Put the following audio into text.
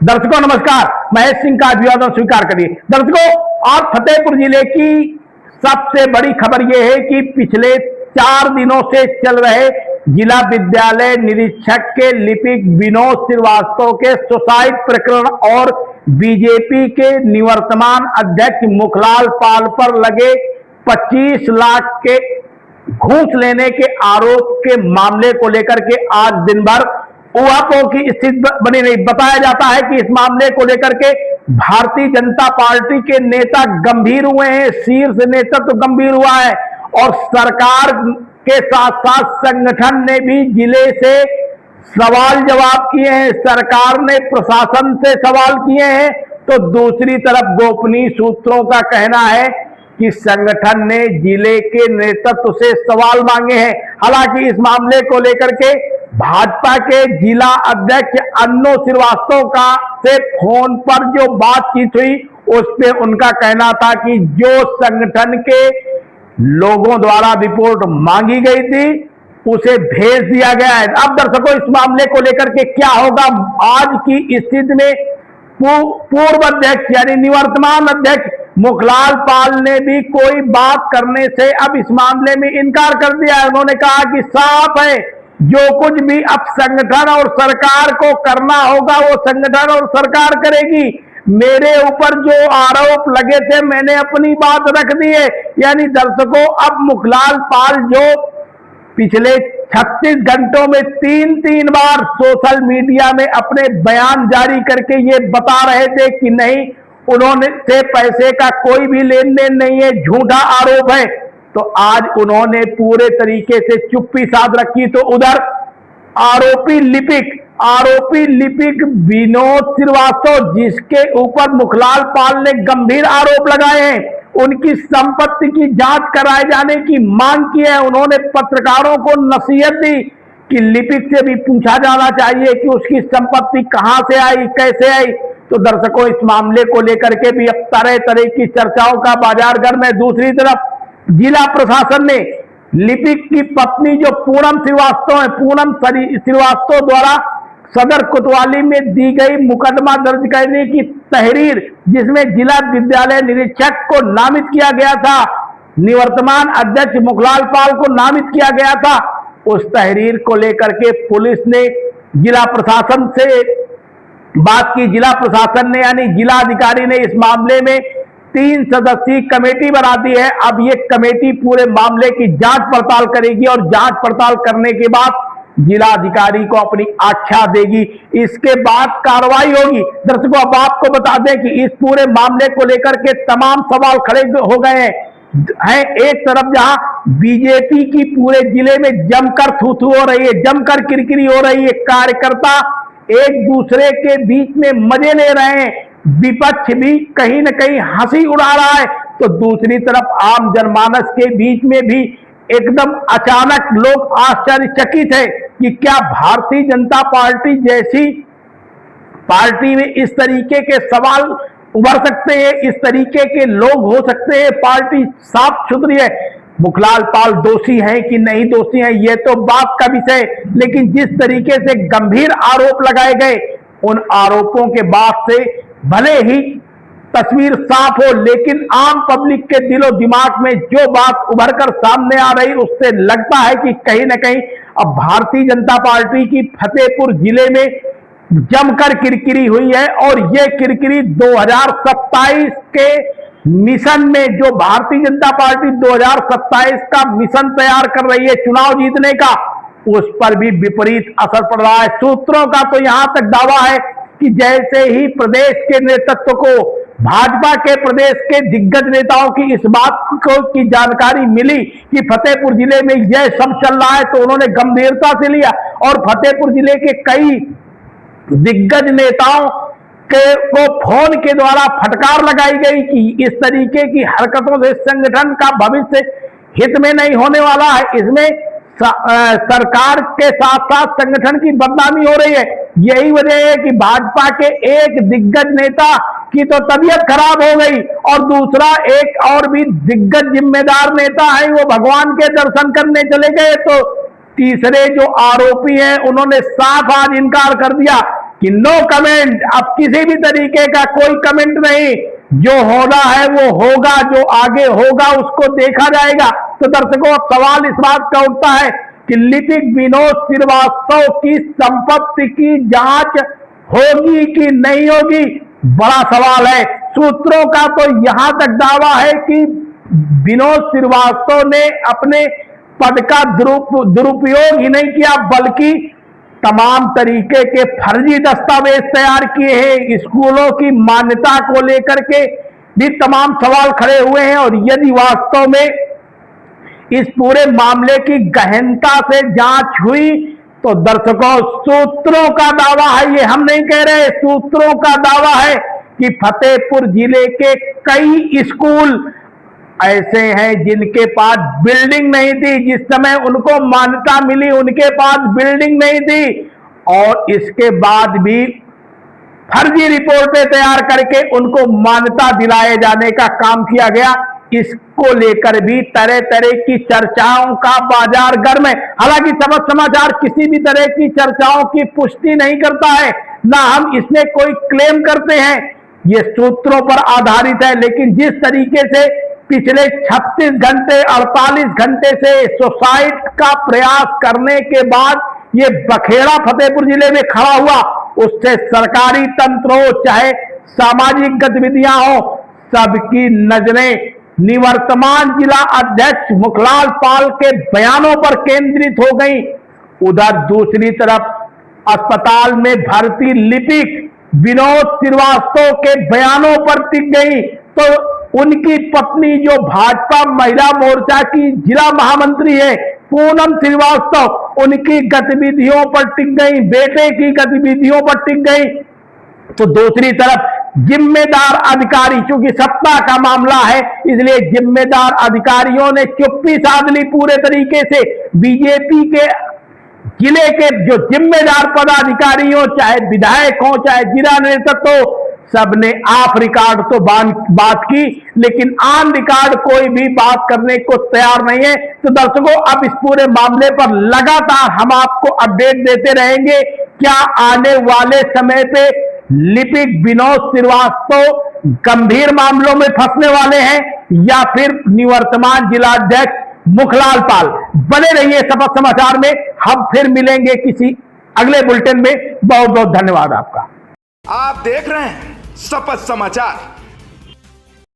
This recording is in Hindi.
दर्शकों नमस्कार, महेश सिंह का अभिवादन स्वीकार करिए। दर्शकों, आज फतेहपुर जिले की सबसे बड़ी खबर यह है कि पिछले 4 दिनों से चल रहे जिला विद्यालय निरीक्षक के लिपिक विनोद श्रीवास्तव के सुसाइड प्रकरण और बीजेपी के निवर्तमान अध्यक्ष मुखलाल पाल पर लगे 25 लाख के घूस लेने के आरोप के मामले को लेकर के आज दिन भर उहापोह की स्थिति बनी रही। बताया जाता है कि इस मामले को लेकर के भारतीय जनता पार्टी के नेता गंभीर हुए हैं, शीर्ष नेतृत्व गंभीर हुआ है और सरकार के साथ साथ संगठन ने भी जिले से सवाल जवाब किए हैं, सरकार ने प्रशासन से सवाल किए हैं। तो दूसरी तरफ गोपनीय सूत्रों का कहना है कि संगठन ने जिले के नेतृत्व से सवाल मांगे हैं। हालांकि इस मामले को लेकर के भाजपा के जिला अध्यक्ष अन्नो श्रीवास्तव का से फोन पर जो बातचीत हुई उस पे उनका कहना था कि जो संगठन के लोगों द्वारा रिपोर्ट मांगी गई थी उसे भेज दिया गया है। अब दर्शकों, इस मामले को लेकर के क्या होगा, आज की स्थिति में पूर्व अध्यक्ष यानी निवर्तमान अध्यक्ष मुखलाल पाल ने भी कोई बात करने से अब इस मामले में इनकार कर दिया है। उन्होंने कहा कि साफ है, जो कुछ भी अब संगठन और सरकार को करना होगा वो संगठन और सरकार करेगी। मेरे ऊपर जो आरोप लगे थे मैंने अपनी बात रख दी है। यानी दर्शकों, अब मुखलाल पाल जो पिछले 36 घंटों में 3 बार सोशल मीडिया में अपने बयान जारी करके ये बता रहे थे कि नहीं, उन्होंने से पैसे का कोई भी लेन देन नहीं है, झूठा आरोप है, तो आज उन्होंने पूरे तरीके से चुप्पी साध रखी। तो उधर आरोपी लिपिक विनोद श्रीवास्तव, जिसके ऊपर मुखलाल पाल ने गंभीर आरोप लगाए हैं, उनकी संपत्ति की जांच कराए जाने की मांग की है। उन्होंने पत्रकारों को नसीहत दी कि लिपिक से भी पूछा जाना चाहिए कि उसकी संपत्ति कहां से आई, कैसे आई। तो दर्शकों, इस मामले को लेकर के भी अब तरह तरह की चर्चाओं का बाजार गर्म है। दूसरी तरफ जिला प्रशासन ने लिपिक की पत्नी जो पूनम श्रीवास्तव है, पूनम श्रीवास्तव द्वारा सदर कोतवाली में दी गई मुकदमा दर्ज करने की तहरीर, जिसमें जिला विद्यालय निरीक्षक को नामित किया गया था, निवर्तमान अध्यक्ष मुखलाल पाल को नामित किया गया था, उस तहरीर को लेकर के पुलिस ने जिला प्रशासन से बात की। जिला प्रशासन ने यानी जिला अधिकारी ने इस मामले में 3 सदस्यीय कमेटी बना दी है। अब ये कमेटी पूरे मामले की जांच पड़ताल करेगी और जांच पड़ताल करने के बाद जिला अधिकारी को अपनी आख्या देगी, इसके बाद कार्रवाई होगी। दर्शकों, अब आपको बता दें कि इस पूरे मामले को लेकर के तमाम सवाल खड़े हो गए हैं। एक तरफ जहां बीजेपी की पूरे जिले में जमकर थू-थू हो रही है, जमकर किरकिरी हो रही है, कार्यकर्ता एक दूसरे के बीच में मजे ले रहे हैं, विपक्ष भी कहीं न कहीं हंसी उड़ा रहा है, तो दूसरी तरफ आम जनमानस के बीच में भी एकदम अचानक लोग आश्चर्यचकित है कि क्या भारतीय जनता पार्टी जैसी पार्टी में इस तरीके के सवाल उभर सकते हैं, इस तरीके के लोग हो सकते हैं, पार्टी साफ सुथरी है। मुखलाल पाल दोषी हैं कि नहीं दोषी हैं ये तो बात का विषय, लेकिन जिस तरीके से गंभीर आरोप लगाए गए, उन आरोपों के बाद से भले ही तस्वीर साफ हो, लेकिन आम पब्लिक के दिलो दिमाग में जो बात उभरकर सामने आ रही उससे लगता है कि कहीं ना कहीं अब भारतीय जनता पार्टी की फतेहपुर जिले में जमकर किरकिरी हुई है। और ये किरकिरी 2027 के मिशन में, जो भारतीय जनता पार्टी 2027 का मिशन तैयार कर रही है चुनाव जीतने का, उस पर भी विपरीत असर पड़ रहा है। सूत्रों का तो यहां तक दावा है कि जैसे ही प्रदेश के नेतृत्व को, भाजपा के प्रदेश के दिग्गज नेताओं की इस बात को की जानकारी मिली कि फतेहपुर जिले में यह सब चल रहा है, तो उन्होंने गंभीरता से लिया और फतेहपुर जिले के कई दिग्गज नेताओं को फोन के द्वारा फटकार लगाई गई कि इस तरीके की हरकतों से संगठन का भविष्य हित में नहीं होने वाला है, इसमें सरकार के साथ साथ संगठन की बदनामी हो रही है। यही वजह है कि भाजपा के एक दिग्गज नेता की तो तबीयत खराब हो गई और दूसरा एक और भी दिग्गज जिम्मेदार नेता है वो भगवान के दर्शन करने चले गए। तो तीसरे जो आरोपी हैं उन्होंने साफ आज इनकार कर दिया कि नो कमेंट, अब किसी भी तरीके का कोई कमेंट नहीं, जो होना है वो होगा, जो आगे होगा उसको देखा जाएगा। तो दर्शकों, अब सवाल इस बात का उठता है कि लिपिक विनोद श्रीवास्तव की संपत्ति की जांच होगी कि नहीं होगी, बड़ा सवाल है। सूत्रों का तो यहां तक दावा है कि विनोद श्रीवास्तव ने अपने पद का दुरुपयोग ही नहीं किया, बल्कि तमाम तरीके के फर्जी दस्तावेज तैयार किए हैं। स्कूलों की मान्यता को लेकर के भी तमाम सवाल खड़े हुए हैं। और यदि वास्तव में इस पूरे मामले की गहनता से जांच हुई तो दर्शकों, सूत्रों का दावा है, ये हम नहीं कह रहे, सूत्रों का दावा है कि फतेहपुर जिले के कई स्कूल ऐसे हैं जिनके पास बिल्डिंग नहीं थी। जिस समय उनको मान्यता मिली उनके पास बिल्डिंग नहीं थी, और इसके बाद भी फर्जी रिपोर्टें तैयार करके उनको मान्यता दिलाए जाने का काम किया गया। इसको लेकर भी तरह तरह की चर्चाओं का बाजार गर्म है। हालांकि सबक समाचार किसी भी तरह की चर्चाओं की पुष्टि नहीं करता है, ना हम इसमें कोई क्लेम करते हैं, ये सूत्रों पर आधारित है। लेकिन जिस तरीके से पिछले 36 घंटे 48 घंटे से सुसाइड का प्रयास करने के बाद ये बखेड़ा फतेहपुर जिले में खड़ा हुआ, उससे सरकारी तंत्र हो चाहे सामाजिक गतिविधियां हो, सबकी नजरें निवर्तमान जिला अध्यक्ष मुखलाल पाल के बयानों पर केंद्रित हो गई। उधर दूसरी तरफ अस्पताल में भर्ती लिपिक विनोद श्रीवास्तव के बयानों पर टिक गई, तो उनकी पत्नी जो भाजपा महिला मोर्चा की जिला महामंत्री है पूनम श्रीवास्तव, उनकी गतिविधियों पर टिक गई, बेटे की गतिविधियों पर टिक गई। तो दूसरी तरफ जिम्मेदार अधिकारी, चूंकि सत्ता का मामला है इसलिए जिम्मेदार अधिकारियों ने चुप्पी साध ली पूरे तरीके से। बीजेपी के जिले के जो जिम्मेदार पदाधिकारी हो, चाहे विधायक हो चाहे जिला नेतृत्व हो, सबने ऑफ रिकॉर्ड तो बात की, लेकिन ऑन रिकॉर्ड कोई भी बात करने को तैयार नहीं है। तो दर्शकों, अब इस पूरे मामले पर लगातार हम आपको अपडेट देते रहेंगे। क्या आने वाले समय पे लिपिक विनोद श्रीवास्तव गंभीर मामलों में फंसने वाले हैं या फिर निवर्तमान जिलाध्यक्ष मुखलाल पाल? बने रहिए शपथ समाचार में, हम फिर मिलेंगे किसी अगले बुलेटिन में। बहुत बहुत धन्यवाद आपका। आप देख रहे हैं शपथ समाचार।